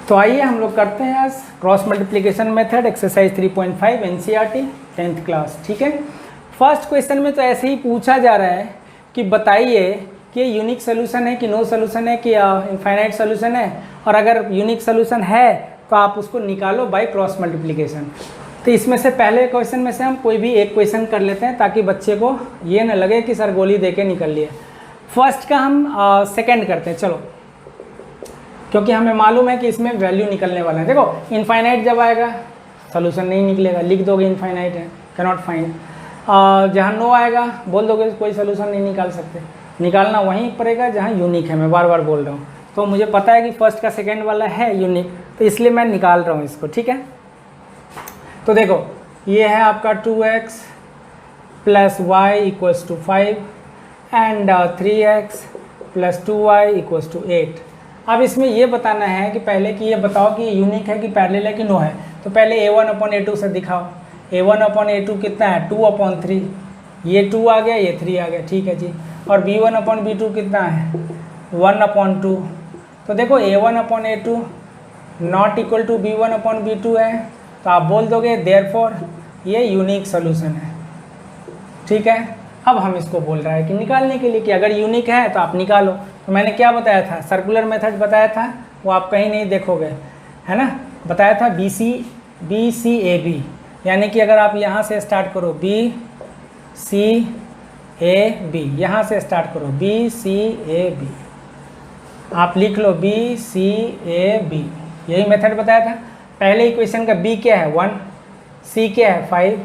तो आइए हम लोग करते हैं आज cross multiplication method exercise 3.5 NCERT 10th class. ठीक है, फर्स्ट क्वेश्चन में तो ऐसे ही पूछा जा रहा है कि बताइए कि ये यूनिक सोल्यूशन है कि नो सोल्यूशन है कि इनफाइनाइट सोल्यूशन है, और अगर यूनिक सोल्यूशन है तो आप उसको निकालो बाय क्रॉस मल्टीप्लिकेशन। तो इसमें से पहले क्वेश्चन में से हम कोई भी एक क्वेश्चन कर लेते हैं ताकि बच्चे को ये ना लगे कि सर गोली दे के निकल लिए। फर्स्ट का हम सेकंड करते हैं, चलो, क्योंकि हमें मालूम है कि इसमें वैल्यू निकलने वाला है। देखो इनफाइनाइट जब आएगा सोल्यूशन नहीं निकलेगा, लिख दोगे इनफाइनाइट है, कैन नॉट फाइंड। जहाँ नो आएगा बोल दोगे कोई सोल्यूशन नहीं निकाल सकते, निकालना वहीं पड़ेगा जहाँ यूनिक है। मैं बार बार बोल रहा हूँ, तो मुझे पता है कि फर्स्ट का सेकेंड वाला है यूनिक, तो इसलिए मैं निकाल रहा हूँ इसको। ठीक है, तो देखो ये है आपका 2x plus y equals to 5 and 3x plus 2y equals to 8। अब इसमें ये बताना है कि पहले कि ये बताओ कि ये यूनिक है कि पैरेलल है कि नो है। तो पहले a1/a2 से दिखाओ। a1/a2 कितना है 2/3, ये 2 आ गया ये 3 आ गया, ठीक है जी। और b1/b2 कितना है 1/2। तो देखो a1/a2 not equal to b1/b2 है, तो आप बोल दोगे देयरफॉर ये यूनिक सोल्यूशन है। ठीक है, अब हम इसको बोल रहा है कि निकालने के लिए कि अगर यूनिक है तो आप निकालो। तो मैंने क्या बताया था, सर्कुलर मेथड बताया था, वो आप कहीं नहीं देखोगे, है ना। बताया था BCAB, यानी कि अगर आप यहाँ से स्टार्ट करो BCAB, यहाँ से स्टार्ट करो BCAB, आप लिख लो BCAB, यही मेथड बताया था। पहले इक्वेशन का B क्या है 1, C क्या है 5।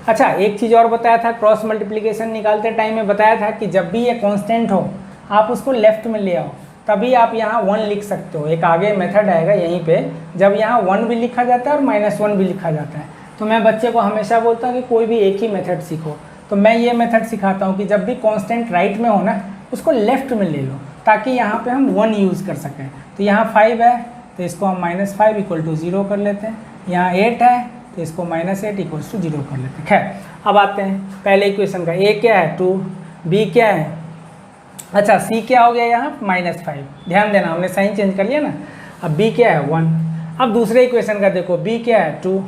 अच्छा, एक चीज़ और बताया था, क्रॉस मल्टीप्लिकेशन निकालते टाइम में बताया था कि जब भी ये कांस्टेंट हो आप उसको लेफ्ट में ले आओ, तभी आप यहाँ 1 लिख सकते हो। एक आगे मेथड आएगा यहीं पे, जब यहाँ 1 भी लिखा जाता है और -1 भी लिखा जाता है। तो मैं बच्चे को हमेशा बोलता हूँ कि कोई भी एक ही मेथड सीखो। तो मैं ये मेथड सिखाता हूँ कि जब भी कांस्टेंट राइट में हो ना, उसको लेफ्ट में ले लो, ताकि यहाँ पर हम 1 यूज़ कर सकें। तो यहाँ 5 है तो इसको हम -5 = 0 कर लेते हैं। यहाँ 8 है तो इसको -8 = 0 कर लेते हैं। खैर, अब आते हैं पहले इक्वेशन का। A क्या है 2, B क्या है, अच्छा C क्या हो गया यहाँ -5, ध्यान देना हमने साइन चेंज कर लिया ना। अब B क्या है 1। अब दूसरे इक्वेशन का देखो, B क्या है 2,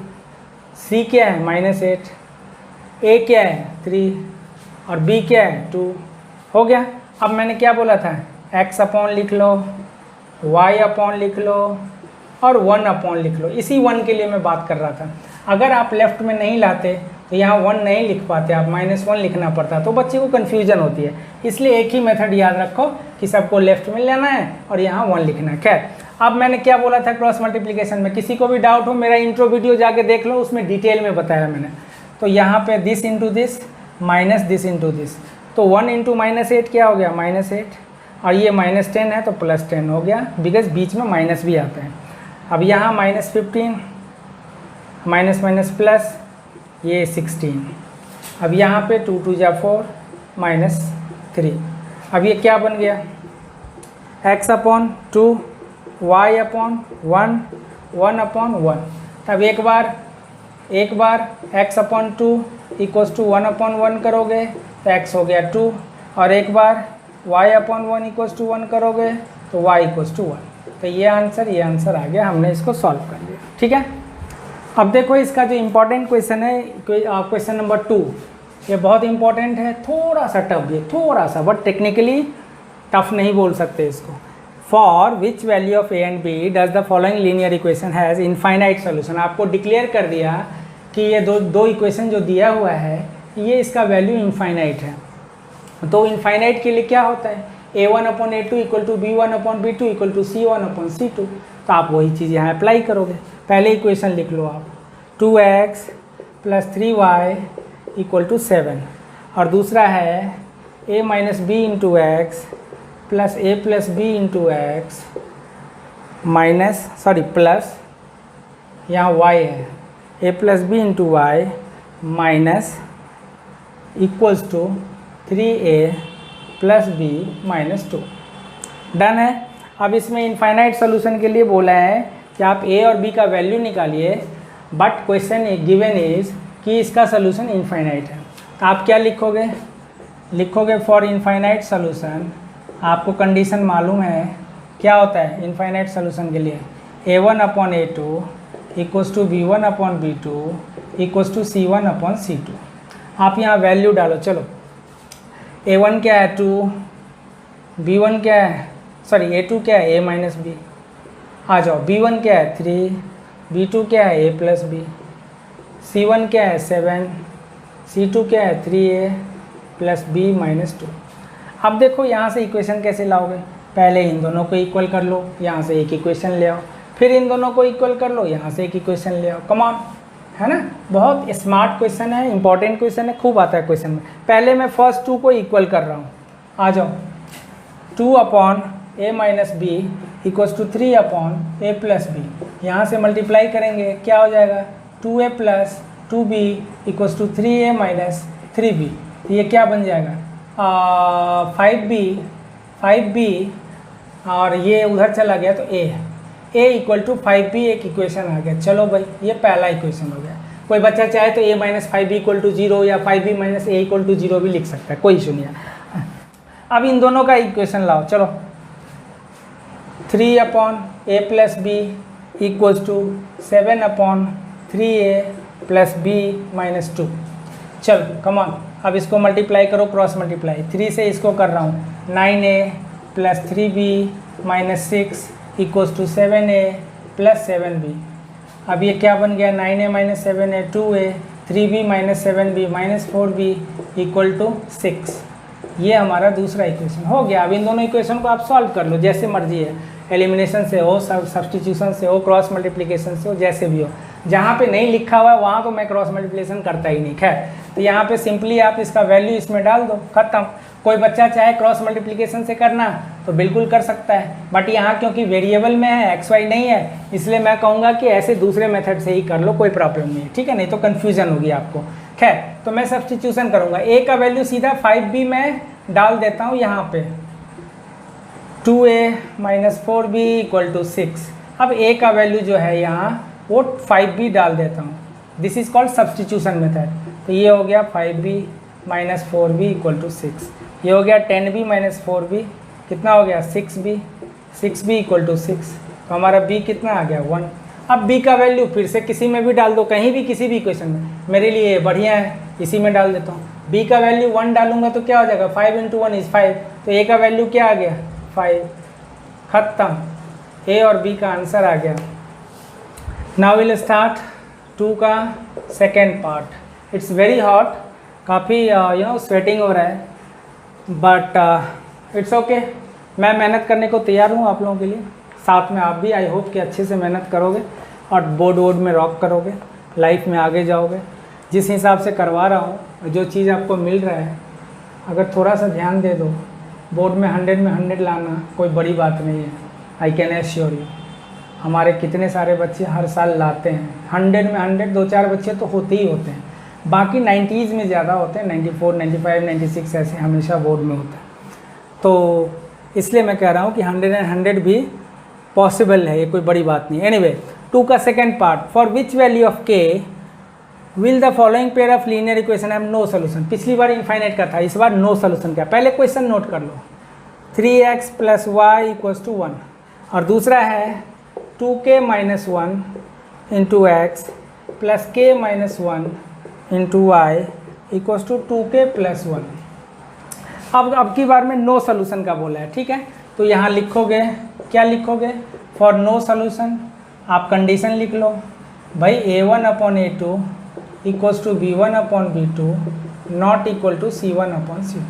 C क्या है -8, A क्या है 3 और B क्या है 2। हो गया। अब मैंने क्या बोला था, x/ लिख लो, y/ लिख लो और 1/ लिख लो। इसी 1 के लिए मैं बात कर रहा था। अगर आप लेफ्ट में नहीं लाते तो यहाँ 1 नहीं लिख पाते, आप -1 लिखना पड़ता, तो बच्चे को कन्फ्यूजन होती है। इसलिए एक ही मेथड याद रखो कि सबको लेफ्ट में लेना है और यहाँ 1 लिखना है। खैर, अब मैंने क्या बोला था क्रॉस मल्टीप्लिकेशन में, किसी को भी डाउट हो मेरा इंट्रो वीडियो जाके देख लो, उसमें डिटेल में बताया मैंने। तो यहाँ पे this into this minus this into this, तो 1 × -8 क्या हो गया -8, और ये -10 है तो +10 हो गया, बिकॉज बीच में माइनस भी आता है। अब यहाँ -15 माइनस माइनस प्लस, ये 16। अब यहाँ पे 2 × 2 = 4 -3। अब ये क्या बन गया x/2 y/1 1/1। तब एक बार x/2 = 1/1 करोगे तो x हो गया 2, और एक बार y/1 = 1 करोगे तो y = 1। तो ये आंसर आ गया, हमने इसको सॉल्व कर लिया। ठीक है, अब देखो इसका जो इम्पोर्टेंट क्वेश्चन है, क्वेश्चन नंबर 2, ये बहुत इंपॉर्टेंट है, थोड़ा सा टफ, ये थोड़ा सा, बट टेक्निकली टफ नहीं बोल सकते इसको। For which value of a and b does the following linear equation has infinite solution. आपको डिक्लेयर कर दिया कि ये दो इक्वेशन जो दिया हुआ है ये इसका वैल्यू इनफाइनाइट है। तो इनफाइनाइट के लिए क्या होता है, a1/a2 = b1/b2 = c1/c2। तो आप वही चीज़ यहाँ अप्लाई करोगे। पहले इक्वेशन लिख लो आप, 2x + 3y = 7, और दूसरा है a - b × x + a + b × x plus यहाँ y है a + b × y equals to 3a + b - 2। Done है। अब इसमें इनफाइनाइट सोल्यूशन के लिए बोला है कि आप a और b का वैल्यू निकालिए, बट क्वेश्चन गिवन इज कि इसका सोल्यूशन इनफाइनाइट है। तो आप क्या लिखोगे फॉर इनफाइनाइट सोल्यूशन, आपको कंडीशन मालूम है क्या होता है इनफाइनाइट सोल्यूशन के लिए, A1/A2 equals to B1/B2 equals to C1/C2। आप यहाँ वैल्यू डालो। चलो A1 क्या है 2, B1 क्या है, सॉरी A2 क्या है A-B, आ जाओ B1 क्या है 3, B2 क्या है A+B, C1 क्या है 7, C2 क्या है 3A + B-2। अब देखो यहाँ से इक्वेशन कैसे लाओगे, पहले इन दोनों को इक्वल कर लो, यहाँ से एक इक्वेशन ले आओ, फिर इन दोनों को इक्वल कर लो, यहाँ से एक इक्वेशन ले आओ। कम ऑन, है ना, बहुत स्मार्ट क्वेश्चन है, इंपॉर्टेंट क्वेश्चन है, खूब आता है क्वेश्चन में। पहले मैं फर्स्ट 2 को इक्वल कर रहा हूँ, आ जाओ 2/A-B इक्वल्स टू 3/A+B। यहाँ से मल्टीप्लाई करेंगे, क्या हो जाएगा 2A + 2B equals to 3A - 3B। तो ये क्या बन जाएगा 5B और ये उधर चला गया तो A इक्वल टू 5B एक इक्वेशन आ गया। चलो भाई ये पहला इक्वेशन हो गया। कोई बच्चा चाहे तो A - 5B = 0 या 5B - A = 0 भी लिख सकता है, कोई इशू नहीं है। अब इन दोनों का इक्वेशन लाओ। चलो 3/A+B equals to 7/3A + B-2। चलो कम ऑन, अब इसको मल्टीप्लाई करो, क्रॉस मल्टीप्लाई। 3 से इसको कर रहा हूँ 9A + 3B - 6 equals to 7A + 7B। अब ये क्या बन गया 9A - 7A 2A, 3B - 7B - 4B = 6। ये हमारा दूसरा इक्वेशन हो गया। अब इन दोनों इक्वेशन को आप सॉल्व कर लो जैसे मर्जी है, एलिमिनेशन से हो, सब्स्टिट्यूशन से हो, क्रॉस मल्टीप्लिकेशन से हो, जैसे भी हो। जहाँ पे नहीं लिखा हुआ है वहाँ तो मैं क्रॉस मल्टीप्लिकेशन करता ही नहीं। खैर, तो यहाँ पे सिंपली आप इसका वैल्यू इसमें डाल दो, खत्म। कोई बच्चा चाहे क्रॉस मल्टीप्लिकेशन से करना तो बिल्कुल कर सकता है, बट यहाँ क्योंकि वेरिएबल में है, XY नहीं है, इसलिए मैं कहूँगा कि ऐसे दूसरे मेथड से ही कर लो, कोई प्रॉब्लम नहीं है, ठीक है, नहीं तो कन्फ्यूजन होगी आपको। खैर, तो मैं सब्स्टिट्यूशन करूँगा। A का वैल्यू सीधा 5B में डाल देता हूँ यहाँ पे, 2A - 4B = 6। अब A का वैल्यू जो है यहाँ वो 5B डाल देता हूँ, this is called substitution method. तो ये हो गया 5B - 4B = 6। ये हो गया 10B - 4B, कितना हो गया 6B, 6B = 6। तो हमारा B कितना आ गया 1। अब B का वैल्यू फिर से किसी में भी डाल दो, कहीं भी किसी भी इक्वेशन में, मेरे लिए बढ़िया है, इसी में डाल देता हूँ। B का वैल्यू 1 डालूंगा तो क्या हो जाएगा 5 × 1 = 5। तो A का वैल्यू क्या आ गया 5, खत्म। A और B का आंसर आ गया। नाउ विल स्टार्ट 2 का second part. It's very hot, काफ़ी स्वेटिंग हो रहा है, बट इट्स ओके। मैं मेहनत करने को तैयार हूँ आप लोगों के लिए, साथ में आप भी आई होप कि अच्छे से मेहनत करोगे और बोर्ड में रॉक करोगे, लाइफ में आगे जाओगे। जिस हिसाब से करवा रहा हूँ, जो चीज़ आपको मिल रहा है, अगर थोड़ा सा ध्यान दे दो, बोर्ड में 100 में 100 लाना कोई बड़ी बात नहीं है। आई कैन एश्योर यू, हमारे कितने सारे बच्चे हर साल लाते हैं 100 में 100, 2-4 बच्चे तो होते ही होते हैं, बाकी 90s में ज़्यादा होते हैं, 94, 95, 96 ऐसे हमेशा बोर्ड में होता है। तो इसलिए मैं कह रहा हूँ कि 100 में 100 भी पॉसिबल है, ये कोई बड़ी बात नहीं। एनीवे, 2 का second part, for which value of K will the following pair of linear equation have no solution. पिछली बार इनफाइनाइट का था, इस बार नो सोल्यूशन का। पहले क्वेश्चन नोट कर लो, 3x + y = 1, और दूसरा है 2k - 1 × x + k - 1 × y = 2k + 1। अब की बार में नो सोल्यूशन का बोला है, ठीक है। तो यहाँ लिखोगे, क्या लिखोगे, फॉर नो सोल्यूशन आप कंडीशन लिख लो भाई, A1/A2 = B1/B2 not equal to C1/C2।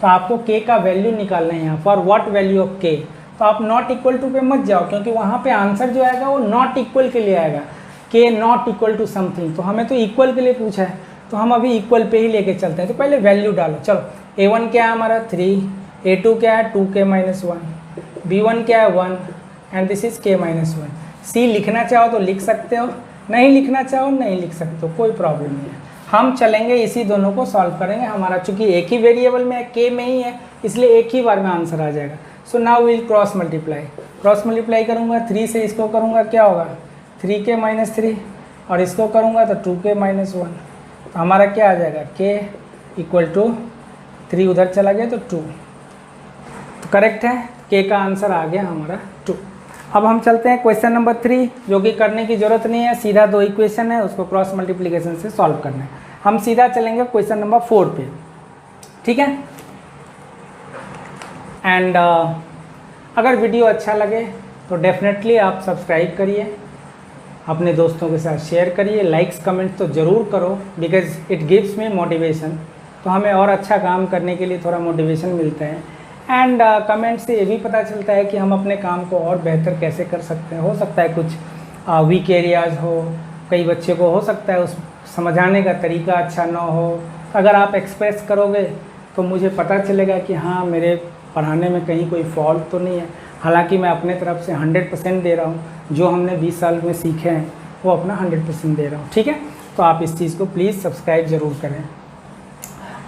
तो आपको k का वैल्यू निकालना है यहाँ, for what value of k। तो आप नॉट इक्वल टू पे मत जाओ, क्योंकि वहाँ पे आंसर जो आएगा वो नॉट इक्वल के लिए आएगा, k not equal to something. तो हमें तो इक्वल के लिए पूछा है, तो हम अभी इक्वल पे ही लेके चलते हैं। तो पहले वैल्यू डालो। चलो, A1 क्या है हमारा 3, A2 क्या है 2k - 1, B1 क्या है 1 and this is k - 1। C लिखना चाहो तो लिख सकते हो, नहीं लिखना चाहो नहीं लिख सकते हो, कोई प्रॉब्लम नहीं है। हम चलेंगे इसी दोनों को सॉल्व करेंगे। हमारा चूंकि एक ही वेरिएबल में है, k में ही है, इसलिए एक ही बार में आंसर आ जाएगा। So now will cross multiply करूँगा, 3 से इसको करूँगा क्या होगा 3k - 3, और इसको करूँगा तो 2k - 1। तो हमारा क्या आ जाएगा k = 3, उधर चला गया तो 2। तो करेक्ट है। के का आंसर आ गया हमारा 2। अब हम चलते हैं क्वेश्चन नंबर 3, जो कि करने की ज़रूरत नहीं है, सीधा 2 इक्वेशन है, उसको क्रॉस मल्टीप्लिकेशन से सॉल्व करना है। हम सीधा चलेंगे क्वेश्चन नंबर 4 पे, ठीक है। एंड अगर वीडियो अच्छा लगे तो डेफिनेटली आप सब्सक्राइब करिए, अपने दोस्तों के साथ शेयर करिए, लाइक्स कमेंट तो ज़रूर करो, because it gives me motivation. तो हमें और अच्छा काम करने के लिए थोड़ा मोटिवेशन मिलता है। एंड कमेंट से ये भी पता चलता है कि हम अपने काम को और बेहतर कैसे कर सकते हैं। हो सकता है कुछ वीक एरियाज़ हो, कई बच्चे को हो सकता है उस समझाने का तरीका अच्छा ना हो। अगर आप एक्सप्रेस करोगे तो मुझे पता चलेगा कि हाँ, मेरे पढ़ाने में कहीं कोई फॉल्ट तो नहीं है। हालांकि मैं अपने तरफ से 100% दे रहा हूँ, जो हमने 20 साल में सीखे हैं वो अपना 100% दे रहा हूँ, ठीक है। तो आप इस चीज़ को प्लीज़ सब्सक्राइब ज़रूर करें।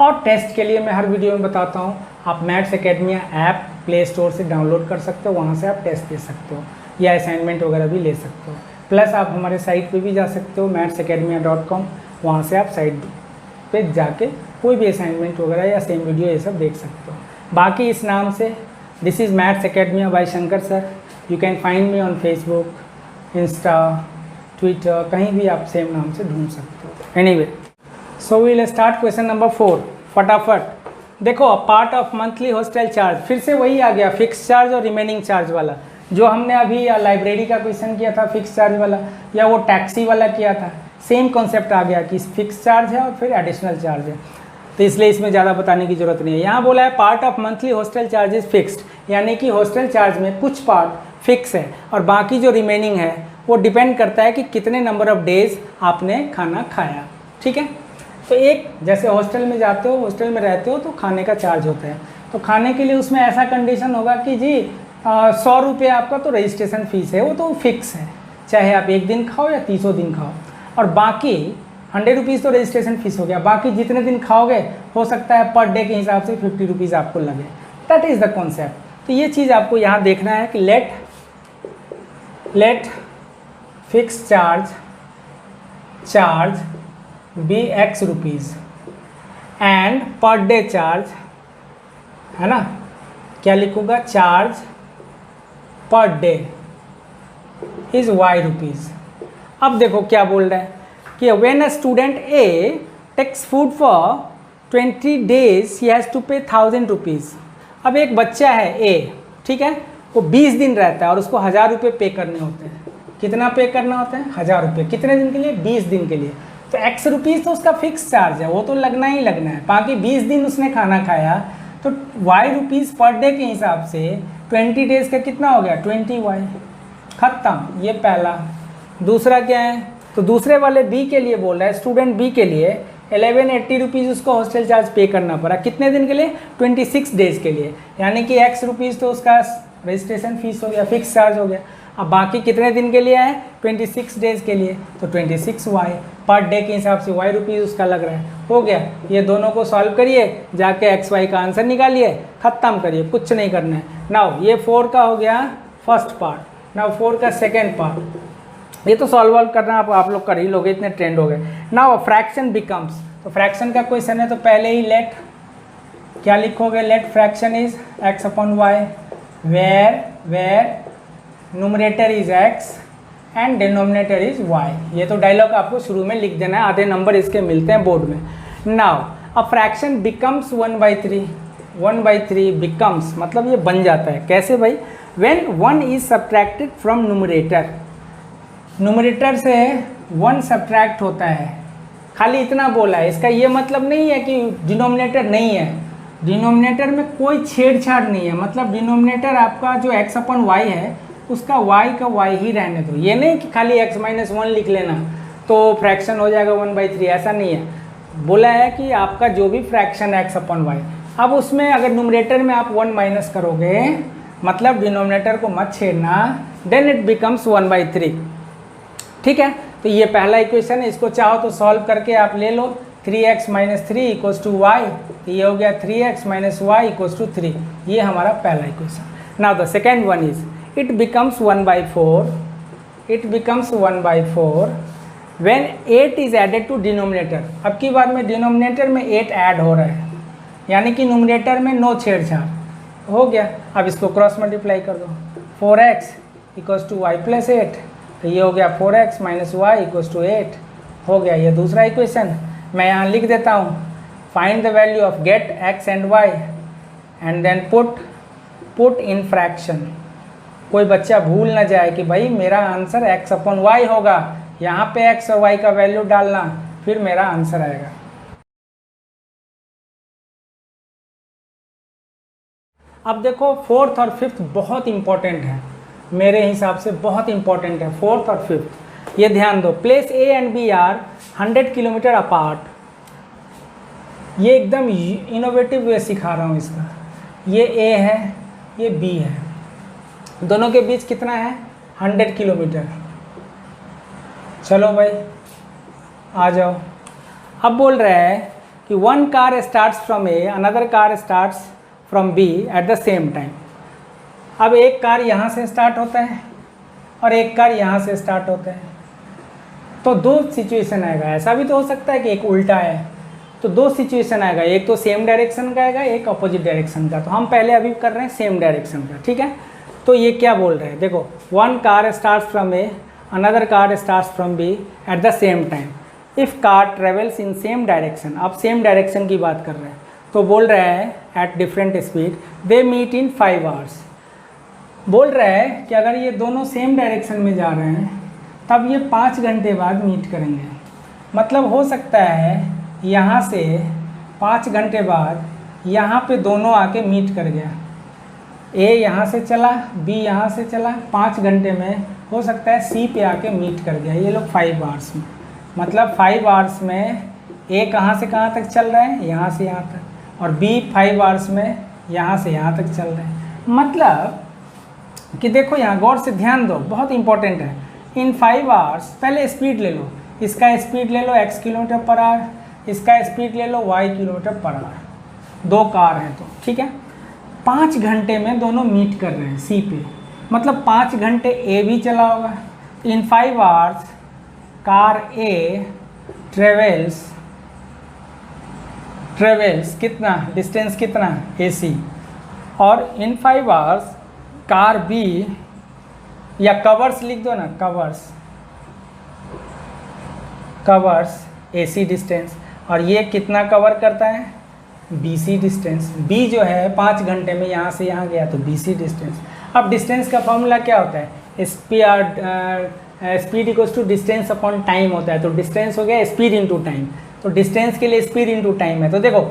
और टेस्ट के लिए मैं हर वीडियो में बताता हूँ, आप maths academia app play store से डाउनलोड कर सकते हो, वहाँ से आप टेस्ट दे सकते हो या असाइनमेंट वगैरह भी ले सकते हो। प्लस आप हमारे साइट पे भी जा सकते हो mathsacademia.com, वहाँ से आप साइट पे जाके कोई भी असाइनमेंट वगैरह या सेम वीडियो ये सब देख सकते हो। बाकी इस नाम से this is maths academia by Shankar sir. You can find me on Facebook, Insta, Twitter, कहीं भी आप सेम नाम से ढूंढ सकते हो। Anyway, so we will start question number 4। फटाफट देखो, part of monthly hostel charge, फिर से वही आ गया, फिक्स चार्ज और रिमेनिंग चार्ज वाला, जो हमने अभी लाइब्रेरी का क्वेश्चन किया था फिक्स चार्ज वाला, या वो टैक्सी वाला किया था। सेम कॉन्सेप्ट आ गया कि फिक्स चार्ज है और फिर एडिशनल चार्ज है, तो इसलिए इसमें ज़्यादा बताने की ज़रूरत नहीं है। यहाँ बोला है part of monthly hostel charge is fixed, यानी कि हॉस्टल चार्ज में कुछ पार्ट फिक्स है और बाकी जो रिमेनिंग है वो डिपेंड करता है कि कितने नंबर ऑफ डेज आपने खाना खाया, ठीक है। तो एक, जैसे हॉस्टल में जाते हो, हॉस्टल में रहते हो तो खाने का चार्ज होता है, तो खाने के लिए उसमें ऐसा कंडीशन होगा कि जी 100 रुपये आपका तो रजिस्ट्रेशन फ़ीस है, वो तो फिक्स है, चाहे आप 1 दिन खाओ या 300 दिन खाओ। और बाकी 100 रुपीज़ तो रजिस्ट्रेशन फ़ीस हो गया, बाकी जितने दिन खाओगे हो सकता है पर डे के हिसाब से 50 रुपीज़ आपको लगे। That is the concept. तो ये चीज़ आपको यहाँ देखना है कि let fix charge be X rupees and per day charge, है ना, क्या लिखूँगा, charge per day is Y rupees. अब देखो क्या बोल रहा है कि when a student a takes food for 20 days he has to pay 1000 rupees. अब एक बच्चा है ए, ठीक है, वो 20 दिन रहता है और उसको 1000 रुपये पे करने होते हैं। कितना पे करना होता है? 1000 रुपये। कितने दिन के लिए? 20 दिन के लिए। तो X रुपीज़ तो उसका फिक्स चार्ज है, वो तो लगना ही लगना है। बाकी 20 दिन उसने खाना खाया तो Y रुपीज़ पर डे के हिसाब से 20 डेज़ का कितना हो गया? 20Y। ख़त्म, ये पहला। दूसरा क्या है? तो दूसरे वाले बी के लिए बोल रहा है, स्टूडेंट बी के लिए 1180 रुपीज़ उसको हॉस्टल चार्ज पे करना पड़ा। कितने दिन के लिए? 26 डेज़ के लिए। यानी कि X रुपीज़ तो उसका रजिस्ट्रेशन फ़ीस हो गया, फिक्स चार्ज हो गया। अब बाकी कितने दिन के लिए है? 26 डेज़ के लिए, तो 26Y पर डे के हिसाब से Y रुपीज़ उसका लग रहा है। हो गया, ये दोनों को सॉल्व करिए, जाके XY का आंसर निकालिए, ख़त्म करिए, कुछ नहीं करना है। नाउ ये 4 का हो गया फर्स्ट पार्ट। नाउ 4 का सेकेंड पार्ट, ये तो सॉल्व करना आप लोग कर ही लोगे, इतने ट्रेंड हो गए। नाउ फ्रैक्शन बिकम्स, तो फ्रैक्शन का क्वेश्चन है तो पहले ही लेट, क्या लिखोगे? Let fraction is X upon y, where numerator is X and denominator is Y। ये तो डायलॉग आपको शुरू में लिख देना है, आधे नंबर इसके मिलते हैं बोर्ड में। Now a fraction becomes 1/3। 1/3 becomes मतलब ये बन जाता है, कैसे भाई? When 1 is subtracted from numerator, numerator से 1 सब्ट्रैक्ट होता है। खाली इतना बोला है, इसका ये मतलब नहीं है कि डिनोमिनेटर नहीं है। डिनोमिनेटर में कोई छेड़छाड़ नहीं है, मतलब डिनोमिनेटर आपका जो X अपॉन वाई है उसका Y का Y ही रहने दो। ये नहीं कि खाली X - 1 लिख लेना तो फ्रैक्शन हो जाएगा 1/3, ऐसा नहीं है। बोला है कि आपका जो भी फ्रैक्शन है X अपॉन वाई, अब उसमें अगर न्यूमरेटर में आप 1 माइनस करोगे, मतलब डिनोमिनेटर को मत छेड़ना, देन इट बिकम्स 1/3। ठीक है, तो ये पहला इक्वेशन है, इसको चाहो तो सॉल्व करके आप ले लो। 3x - 3 इक्वल्स टू वाई, ये हो गया 3x - y इक्वल्स टू 3। ये हमारा पहला equation. Now the second one is it becomes 1/4, it becomes 1/4 when 8 is added to denominator. अब की बार में डिनोमिनेटर में 8 ऐड हो रहा है, यानी कि न्यूमरेटर में नो छेड़छाड़। हो गया। अब इसको क्रॉस मल्टीप्लाई कर दो, 4x equals to Y plus 8, तो ये हो गया 4x minus Y equals to 8 हो गया ये दूसरा इक्वेशन। मैं यहाँ लिख देता हूँ, find the value of get x and y and then put in fraction. कोई बच्चा भूल ना जाए कि भाई मेरा आंसर x अपॉन वाई होगा, यहाँ पे x और y का वैल्यू डालना, फिर मेरा आंसर आएगा। अब देखो फोर्थ और फिफ्थ बहुत इंपॉर्टेंट है, मेरे हिसाब से बहुत इंपॉर्टेंट है फोर्थ और फिफ्थ। ये ध्यान दो, place A and B are 100 kilometre apart. ये एकदम इनोवेटिव वे सिखा रहा हूँ इसका। ये ए है, ये बी है, दोनों के बीच कितना है 100 किलोमीटर। चलो भाई आ जाओ। अब बोल रहा है कि one car starts from A, another car starts from B at the same time. अब एक कार यहाँ से स्टार्ट होता है और एक कार यहाँ से स्टार्ट होता है, तो दो सिचुएशन आएगा। ऐसा भी तो हो सकता है कि एक उल्टा है, तो दो सिचुएशन आएगा, एक तो सेम डायरेक्शन का आएगा, एक अपोजिट डायरेक्शन का। तो हम पहले अभी कर रहे हैं सेम डायरेक्शन का, ठीक है। तो ये क्या बोल रहे हैं, देखो one car starts from A, another car starts from B at the same time if car travels in same direction. अब सेम डायरेक्शन की बात कर रहे हैं, तो बोल रहे हैं at different speed they meet in 5 hours. बोल रहा है कि अगर ये दोनों सेम डायरेक्शन में जा रहे हैं तब ये 5 घंटे बाद मीट करेंगे। मतलब हो सकता है यहाँ से 5 घंटे बाद यहाँ पे दोनों आके मीट कर गया, ए यहाँ से चला, बी यहाँ से चला, 5 घंटे में हो सकता है सी पे आके मीट कर गया ये लोग 5 आवर्स में। मतलब 5 आवर्स में ए कहाँ से कहाँ तक चल रहा है, यहाँ से यहाँ तक, और बी 5 आवर्स में यहाँ से यहाँ तक चल रहा है। मतलब कि देखो यहाँ गौर से ध्यान दो, बहुत इंपॉर्टेंट है। इन 5 आवर्स पहले स्पीड ले लो, इसका स्पीड ले लो x किलोमीटर पर आवर, इसका स्पीड ले लो y किलोमीटर पर आवर, दो कार हैं तो ठीक है। 5 घंटे में दोनों मीट कर रहे हैं सी पे, मतलब 5 घंटे ए भी चला होगा। इन 5 आवर्स कार ए ट्रेवल्स कितना डिस्टेंस कितना AC, और इन 5 आवर्स कार बी, या कवर्स लिख दो ना, कवर्स AC डिस्टेंस, और ये कितना कवर करता है BC डिस्टेंस। B जो है 5 घंटे में यहाँ से यहाँ गया तो BC डिस्टेंस। अब डिस्टेंस का फॉर्मूला क्या होता है, speed equals to distance upon time होता है। तो डिस्टेंस हो गया स्पीड इनटू टाइम, तो डिस्टेंस के लिए स्पीड इनटू टाइम है। तो देखो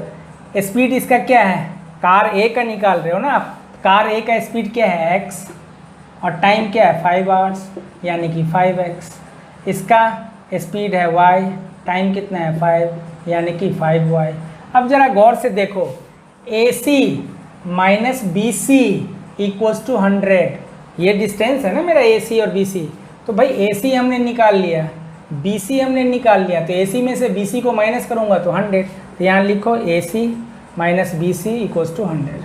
स्पीड इसका क्या है, कार ए का निकाल रहे हो ना आप, कार ए का स्पीड क्या है x, और टाइम क्या है 5 आवर्स यानी कि 5x। इसका स्पीड है y, टाइम कितना है 5 यानी कि 5y। अब ज़रा गौर से देखो, AC minus BC equals to 100, ये डिस्टेंस है ना मेरा AC और BC। तो भाई AC हमने निकाल लिया, BC हमने निकाल लिया, तो AC में से BC को माइनस करूँगा तो 100। तो यहाँ लिखो AC minus BC equals to 100।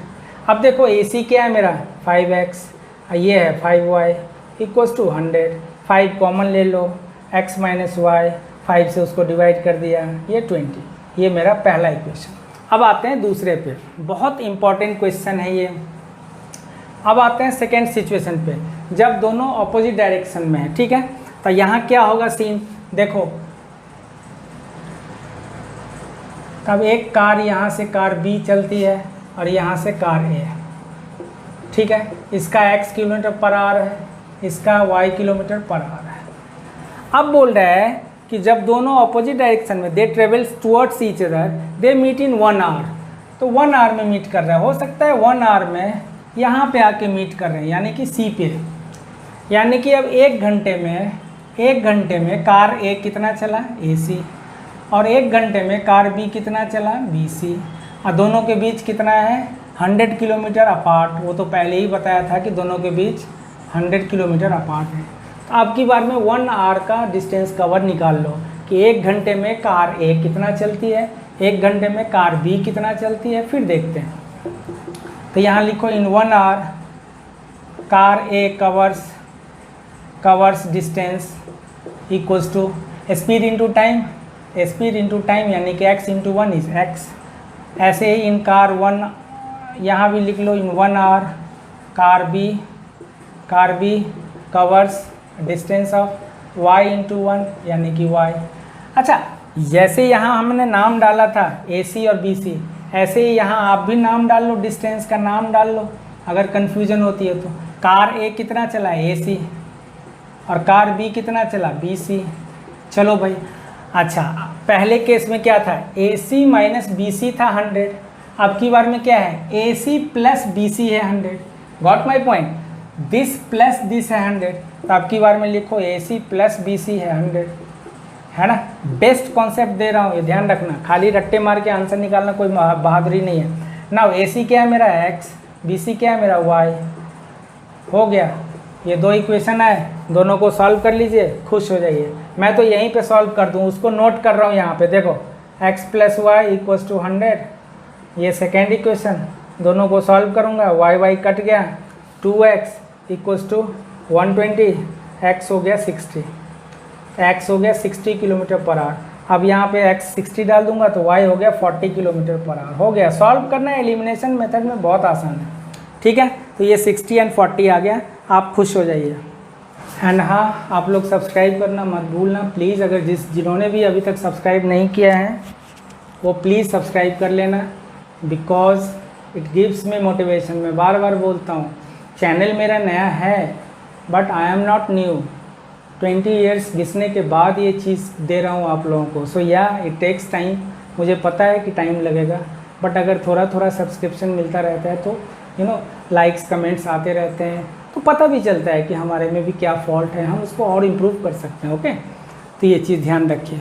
अब देखो AC क्या है मेरा 5x, ये है 5y इक्वल्स टू 100। 5 कॉमन ले लो, x माइनस वाई, 5 से उसको डिवाइड कर दिया, ये 20। ये मेरा पहला इक्वेशन। अब आते हैं दूसरे पे, बहुत इंपॉर्टेंट क्वेश्चन है ये। अब आते हैं सेकेंड सिचुएशन पे, जब दोनों ऑपोजिट डायरेक्शन में है, ठीक है। तो यहाँ क्या होगा सीन, देखो तब एक कार यहाँ से कार B चलती है और यहाँ से कार A, ठीक है। इसका x किलोमीटर पर आवर है, इसका y किलोमीटर पर आवर है। अब बोल रहा है कि जब दोनों ऑपोजिट डायरेक्शन में they travels towards each other they meet in 1 hour. तो 1 आवर में मीट कर रहा है, हो सकता है 1 आवर में यहाँ पे आके मीट कर रहे हैं यानी कि सी पे। यानी कि अब 1 घंटे में कार ए कितना चला AC, और 1 घंटे में कार बी कितना चला BC, और दोनों के बीच कितना है 100 किलोमीटर अपार्ट। वो तो पहले ही बताया था कि दोनों के बीच 100 किलोमीटर अपार्ट है। तो अब की बार में 1 आवर का डिस्टेंस कवर निकाल लो कि 1 घंटे में कार A कितना चलती है, 1 घंटे में कार B कितना चलती है, फिर देखते हैं। तो यहाँ लिखो in 1 hour car A covers distance equals to speed into time, speed into time यानी कि x इंटू 1 इज x। ऐसे ही इन कार 1 यहाँ भी लिख लो in 1 hour car B covers distance of y into 1 यानी कि y। अच्छा, जैसे यहाँ हमने नाम डाला था AC और BC, ऐसे ही यहाँ आप भी नाम डाल लो, डिस्टेंस का नाम डाल लो अगर कन्फ्यूजन होती है तो। कार A कितना चला AC और कार B कितना चला BC। चलो भाई, अच्छा पहले केस में क्या था, AC माइनस BC था 100, अब की बार में क्या है AC प्लस BC है 100। Got my point, this plus this है 100, तो अब की बार में लिखो AC प्लस BC है 100, है ना। बेस्ट कॉन्सेप्ट दे रहा हूँ, ये ध्यान रखना, खाली रट्टे मार के आंसर निकालना कोई बहादुरी नहीं है ना। AC क्या है मेरा x, BC क्या है मेरा y। हो गया, ये दो इक्वेशन है, दोनों को सॉल्व कर लीजिए, खुश हो जाइए। मैं तो यहीं पे सॉल्व कर दूँ, उसको नोट कर रहा हूँ यहाँ पे, देखो x plus y equals to 100, ये सेकेंड इक्वेशन, दोनों को सॉल्व करूँगा, y कट गया, 2x इक्वल्स टू 120, x हो गया 60 किलोमीटर पर आवर। अब यहाँ पे x 60 डाल दूंगा तो y हो गया 40 किलोमीटर पर आवर। हो गया, सॉल्व करना है एलिमिनेशन मेथड में, बहुत आसान है, ठीक है। तो ये 60 एंड 40 आ गया, आप खुश हो जाइए। एंड हाँ, आप लोग सब्सक्राइब करना मत भूलना प्लीज़, अगर जिन्होंने भी अभी तक सब्सक्राइब नहीं किया है वो प्लीज़ सब्सक्राइब कर लेना, because it gives me motivation. मैं बार बार बोलता हूँ, चैनल मेरा नया है but I am not new, 20 years घिसने के बाद ये चीज़ दे रहा हूँ आप लोगों को। सो या इट टेक्स टाइम, मुझे पता है कि टाइम लगेगा, बट अगर थोड़ा थोड़ा सब्सक्रिप्शन मिलता रहता है तो लाइक्स कमेंट्स आते रहते हैं, तो पता भी चलता है कि हमारे में भी क्या फॉल्ट है, हम उसको और इम्प्रूव कर सकते हैं। ओके, तो ये चीज़ ध्यान रखिए।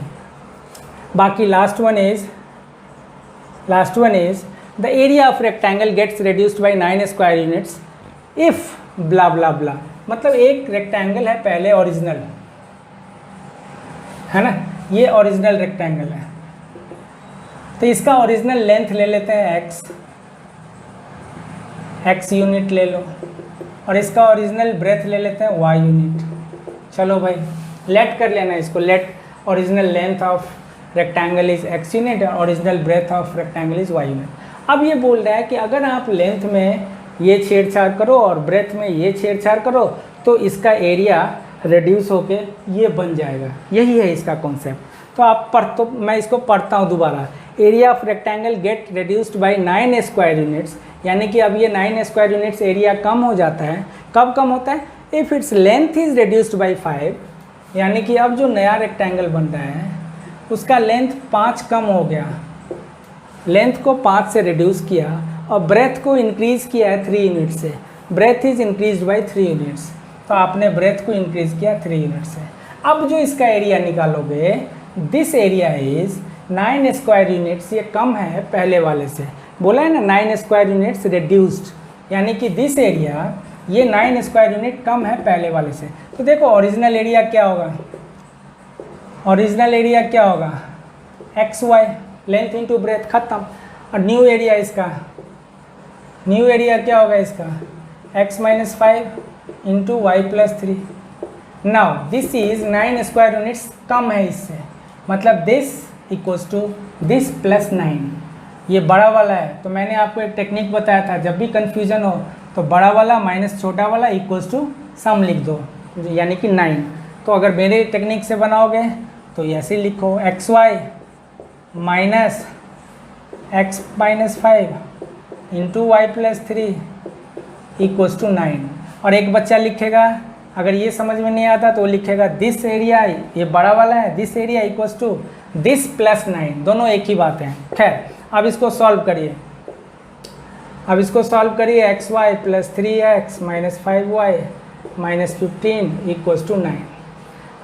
बाकी last one is the area of rectangle gets reduced by 9 square units if bla bla bla. मतलब एक रेक्टेंगल है पहले ओरिजिनल, है ना, ये ओरिजिनल रेक्टेंगल है, तो इसका ओरिजिनल लेंथ ले लेते हैं x यूनिट ले लो, और इसका ओरिजिनल ब्रेथ ले लेते हैं y यूनिट। चलो भाई, लेट कर लेना इसको, let original length of rectangle is x unit और original breadth of rectangle is y unit. अब ये बोल रहा है कि अगर आप लेंथ में ये छेड़छाड़ करो और ब्रेथ में ये छेड़छाड़ करो तो इसका एरिया रिड्यूस होके ये बन जाएगा, यही है इसका कॉन्सेप्ट। तो आप तो मैं इसको पढ़ता हूँ दोबारा। Area of rectangle gate reduced by 9 square units, यानी कि अब ये 9 स्क्वायर यूनिट्स एरिया कम हो जाता है। कब कम होता है, if its length is reduced by 5, यानी कि अब जो नया रेक्टेंगल बन रहा है उसका लेंथ 5 कम हो गया, लेंथ को 5 से रिड्यूस किया और ब्रेथ को इंक्रीज़ किया है 3 यूनिट से, breadth is increased by 3 units, तो आपने ब्रेथ को इंक्रीज़ किया 3 यूनिट से। अब जो इसका एरिया निकालोगे, this area is 9 square units, ये कम है पहले वाले से, बोला है ना 9 स्क्वायर यूनिट्स रिड्यूस्ड, यानी कि दिस एरिया ये 9 स्क्वायर यूनिट कम है पहले वाले से। तो देखो ओरिजिनल एरिया क्या होगा, ओरिजिनल एरिया क्या होगा X Y, length into breadth, खत्म। और न्यू एरिया इसका, न्यू एरिया क्या होगा इसका x minus 5 into Y plus 3। Now this is 9 square units कम है इससे, मतलब this equals to this plus 9, ये बड़ा वाला है। तो मैंने आपको एक टेक्निक बताया था, जब भी कन्फ्यूजन हो तो बड़ा वाला माइनस छोटा वाला इक्वल्स टू सम लिख दो, यानी कि 9। तो अगर मेरे टेक्निक से बनाओगे तो ऐसे लिखो x y minus x minus 5 into Y plus 3 equals to 9। और एक बच्चा लिखेगा, अगर ये समझ में नहीं आता तो वो लिखेगा दिस एरिया, ये बड़ा वाला है, this area equals to this plus 9, दोनों एक ही बात है। खैर, अब इसको सॉल्व करिए, अब इसको सॉल्व करिए, x y plus 3x minus 5y minus 15 equals to 9।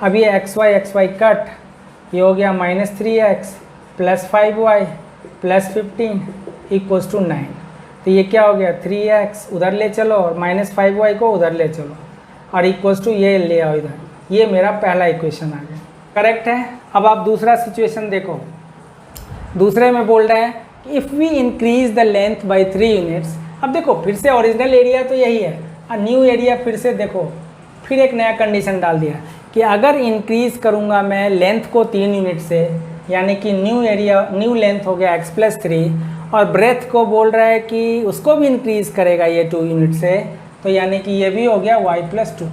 अब ये एक्स वाई कट, ये हो गया minus 3x plus 5y plus 15 equals to 9। तो ये क्या हो गया 3x उधर ले चलो और माइनस 5y को उधर ले चलो और इक्वल्स टू ये ले आओ इधर, ये मेरा पहला इक्वेशन आ गया, करेक्ट है। अब आप दूसरा सिचुएशन देखो, दूसरे में बोल रहा है कि if we increase the length by 3 units. अब देखो फिर से ओरिजिनल एरिया तो यही है और न्यू एरिया फिर से देखो, फिर एक नया कंडीशन डाल दिया कि अगर इंक्रीज़ करूँगा मैं लेंथ को 3 यूनिट से, यानी कि न्यू एरिया न्यू लेंथ हो गया x प्लस 3 और ब्रेथ को बोल रहा है कि उसको भी इंक्रीज़ करेगा ये 2 यूनिट से, तो यानी कि ये भी हो गया y+2।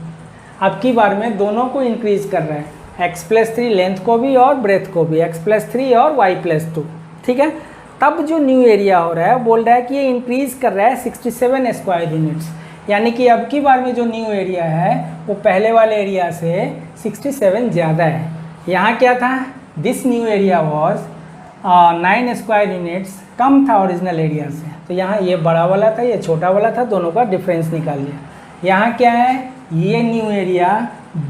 अब की बार में दोनों को इंक्रीज़ कर रहा है, x+3 लेंथ को भी और ब्रेथ को भी, x+3 और y+2, ठीक है। तब जो न्यू एरिया हो रहा है बोल रहा है कि ये इंक्रीज़ कर रहा है 67 स्क्वायर यूनिट्स, यानी कि अब की बार में जो न्यू एरिया है वो पहले वाले एरिया से 67 ज़्यादा है। यहाँ क्या था, this new area was 9 square units कम था ओरिजिनल एरिया से, तो यहाँ ये बड़ा वाला था, ये छोटा वाला था, दोनों का डिफरेंस निकालिए। यहाँ क्या है, ये न्यू एरिया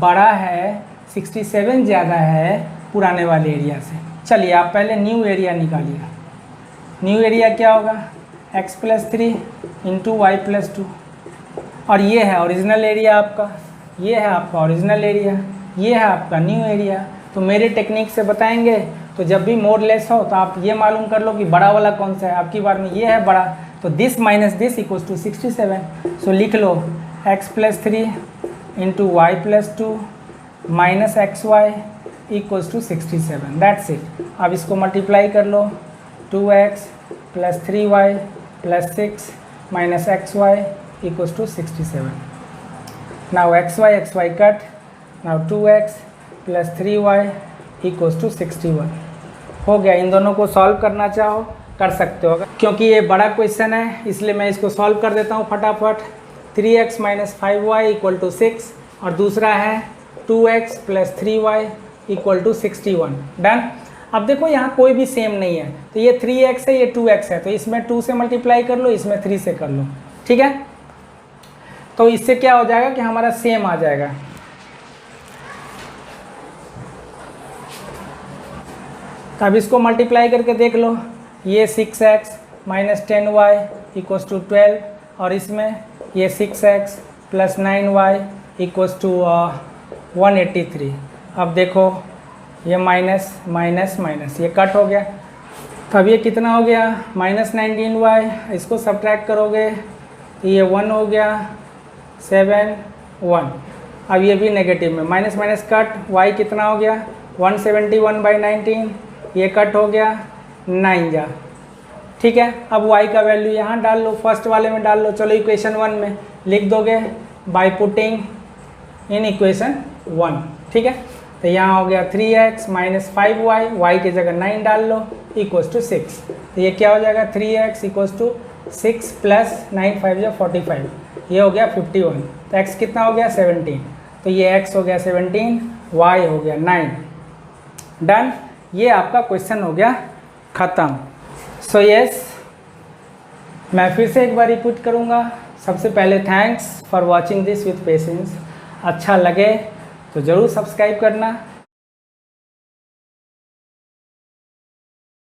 बड़ा है, 67 ज़्यादा है पुराने वाले एरिया से। चलिए आप पहले न्यू एरिया निकालिए। न्यू एरिया क्या होगा, x+3 इंटू y+2, और ये है ओरिजिनल एरिया आपका, ये है आपका ओरिजिनल एरिया, ये है आपका न्यू एरिया। तो मेरे टेक्निक से बताएंगे तो जब भी मोर लेस हो तो आप ये मालूम कर लो कि बड़ा वाला कौन सा है। आपकी बार में ये है बड़ा, तो this minus this equals to 67। So लिख लो x+3 इंटू y+2 minus XY equals to 67, that's it. अब इसको मल्टीप्लाई कर लो, 2x plus 3y plus 6 minus XY equals to 67। Now XY cut, now 2x plus 3y equals to 61 हो गया। इन दोनों को सॉल्व करना चाहो कर सकते हो, क्योंकि ये बड़ा क्वेश्चन है इसलिए मैं इसको सॉल्व कर देता हूँ फटाफट। 3x minus 5y equal to 6 और दूसरा है 2x plus 3y equal to 61। Done. अब देखो यहाँ कोई भी सेम नहीं है, तो ये 3x है, ये 2x है, तो इसमें 2 से मल्टीप्लाई कर लो, इसमें 3 से कर लो, ठीक है। तो इससे क्या हो जाएगा कि हमारा सेम आ जाएगा। अब इसको मल्टीप्लाई करके देख लो, ये 6x minus 10y equals to 12 और इसमें ये 6x plus 9y equals to 183। अब देखो ये माइनस माइनस माइनस ये कट हो गया, तो अब ये कितना हो गया, माइनस 19y, इसको सब्ट्रैक्ट करोगे तो ये 1 हो गया, 7 1। अब ये भी नेगेटिव में माइनस माइनस कट, y कितना हो गया 171/19, ये कट हो गया 9 जा, ठीक है। अब y का वैल्यू यहाँ डाल लो, फर्स्ट वाले में डाल लो। चलो इक्वेशन 1 में लिख दोगे बाय पुटिंग इन इक्वेशन 1, ठीक है। तो यहाँ हो गया 3x माइनस 5y, y की जगह 9 डाल लो इक्वल्स टू 6। तो ये क्या हो जाएगा 3x इक्वल्स टू 6 प्लस 9 5 या 45, ये हो गया 51। तो x कितना हो गया 17, तो ये x हो गया 17, y हो गया 9। डन। ये आपका क्वेश्चन हो गया ख़त्म। सो यस, मैं फिर से एक बार रिपीट करूँगा। सबसे पहले thanks for watching this with patience. अच्छा लगे तो ज़रूर सब्सक्राइब करना।